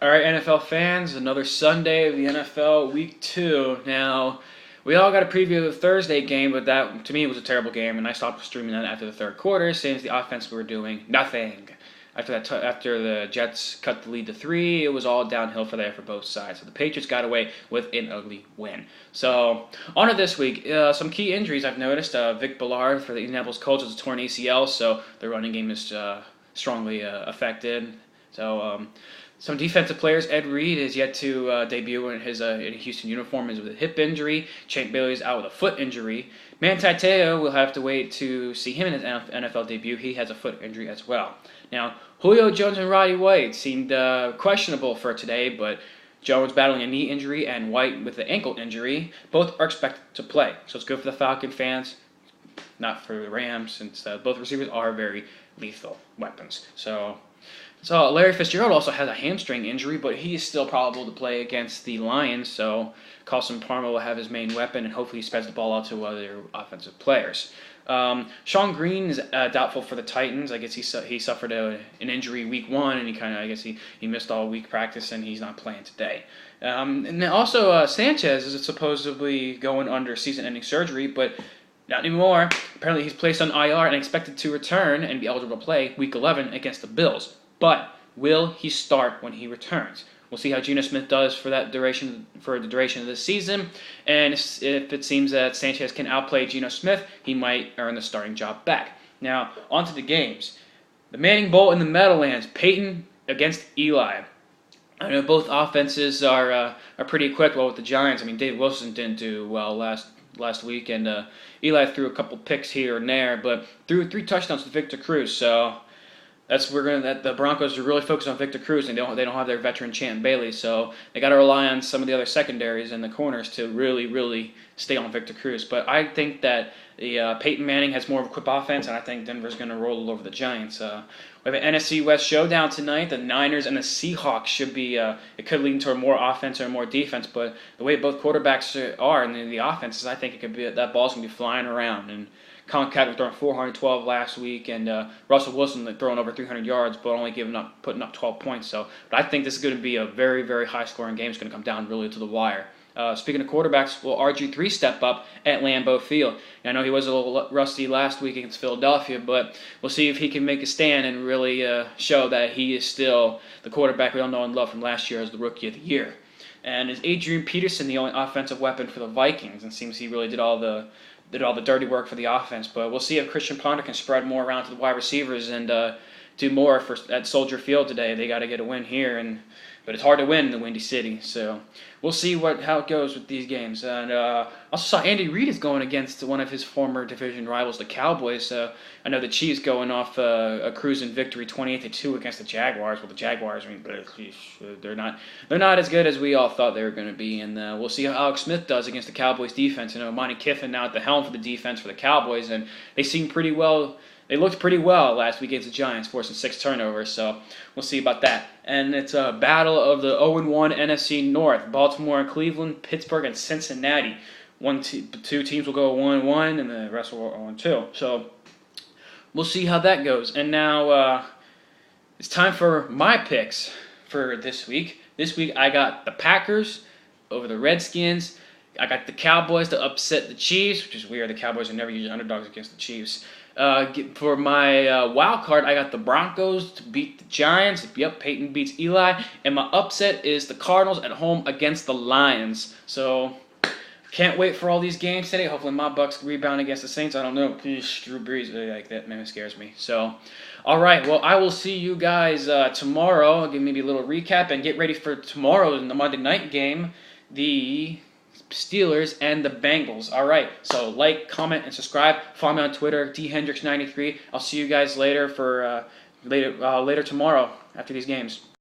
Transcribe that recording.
All right, NFL fans, another Sunday of the NFL Week 2. Now, we all got a preview of the Thursday game, but that, to me, was a terrible game, and I stopped streaming that after the third quarter, since the offense were doing nothing. After the Jets cut the lead to 3, it was all downhill for both sides. So the Patriots got away with an ugly win. So, on to this week, some key injuries I've noticed. Vic Ballard for the Indianapolis Colts has a torn ACL, so the running game is strongly affected. So, some defensive players. Ed Reed is yet to debut in his in a Houston uniform with a hip injury. Champ Bailey is out with a foot injury. Manti Te'o will have to wait to see him in his NFL debut. He has a foot injury as well. Now, Julio Jones and Roddy White seemed questionable for today, but Jones battling a knee injury and White with the ankle injury. Both are expected to play. So it's good for the Falcon fans, not for the Rams, since both receivers are very lethal weapons. So Larry Fitzgerald also has a hamstring injury, but he is still probable to play against the Lions. So Carlson Palmer will have his main weapon, and hopefully he spreads the ball out to other offensive players. Sean Green is doubtful for the Titans. I guess he suffered an injury week 1, and he missed all week practice, and he's not playing today. And then also Sanchez is supposedly going under season-ending surgery, but not anymore. Apparently he's placed on IR and expected to return and be eligible to play week 11 against the Bills. But will he start when he returns? We'll see how Geno Smith does for the duration of this season, and if it seems that Sanchez can outplay Geno Smith, he might earn the starting job back. Now, on to the games. The Manning Bowl in the Meadowlands, Peyton against Eli. I know both offenses are pretty equipped well with the Giants. I mean, Dave Wilson didn't do well last week, and Eli threw a couple picks here and there, but threw 3 touchdowns to Victor Cruz, so the Broncos are really focused on Victor Cruz, and they don't have their veteran Champ Bailey, so they got to rely on some of the other secondaries and the corners to really stay on Victor Cruz. But I think that the Peyton Manning has more of a quick offense, and I think Denver's going to roll over the Giants. We have an NFC West showdown tonight. The Niners and the Seahawks should be. It could lead to more offense or more defense, but the way both quarterbacks are and the offenses, I think it could be that ball's going to be flying around. And Colin Kaepernick throwing 412 last week, and Russell Wilson throwing over 300 yards, but only putting up 12 points. But I think this is going to be a very high-scoring game. It's going to come down really to the wire. Speaking of quarterbacks, will RG3 step up at Lambeau Field? I know he was a little rusty last week against Philadelphia, but we'll see if he can make a stand and really show that he is still the quarterback we all know and love from last year as the Rookie of the Year. And is Adrian Peterson the only offensive weapon for the Vikings? And it seems he really did all the dirty work for the offense. But we'll see if Christian Ponder can spread more around to the wide receivers and do more at Soldier Field today. They got to get a win here, but it's hard to win in the Windy City. So we'll see how it goes with these games. And also saw Andy Reid is going against one of his former division rivals, the Cowboys. I know the Chiefs going off a cruising victory 28-2 against the Jaguars. Well, the Jaguars, I mean, they're not as good as we all thought they were going to be. And we'll see how Alex Smith does against the Cowboys defense. Monty Kiffin now at the helm for the defense for the Cowboys, and they seem pretty well. They looked pretty well last week against the Giants, forcing 6 turnovers, so we'll see about that. And it's a battle of the 0-1 NFC North. Baltimore and Cleveland, Pittsburgh and Cincinnati. 2 teams will go 1-1, and the rest will go 0-2. So we'll see how that goes. And now it's time for my picks for this week. This week I got the Packers over the Redskins. I got the Cowboys to upset the Chiefs, which is weird. The Cowboys are never usually underdogs against the Chiefs. For my wild card, I got the Broncos to beat the Giants. Yep, Peyton beats Eli. And my upset is the Cardinals at home against the Lions. So, can't wait for all these games today. Hopefully my Bucks rebound against the Saints. I don't know. Drew Brees, like that man scares me. So, all right. Well, I will see you guys tomorrow. I'll give maybe a little recap and get ready for tomorrow in the Monday night game. The Steelers and the Bengals. All right, so like, comment, and subscribe. Follow me on Twitter, dhendrix93. I'll see you guys later for later tomorrow after these games.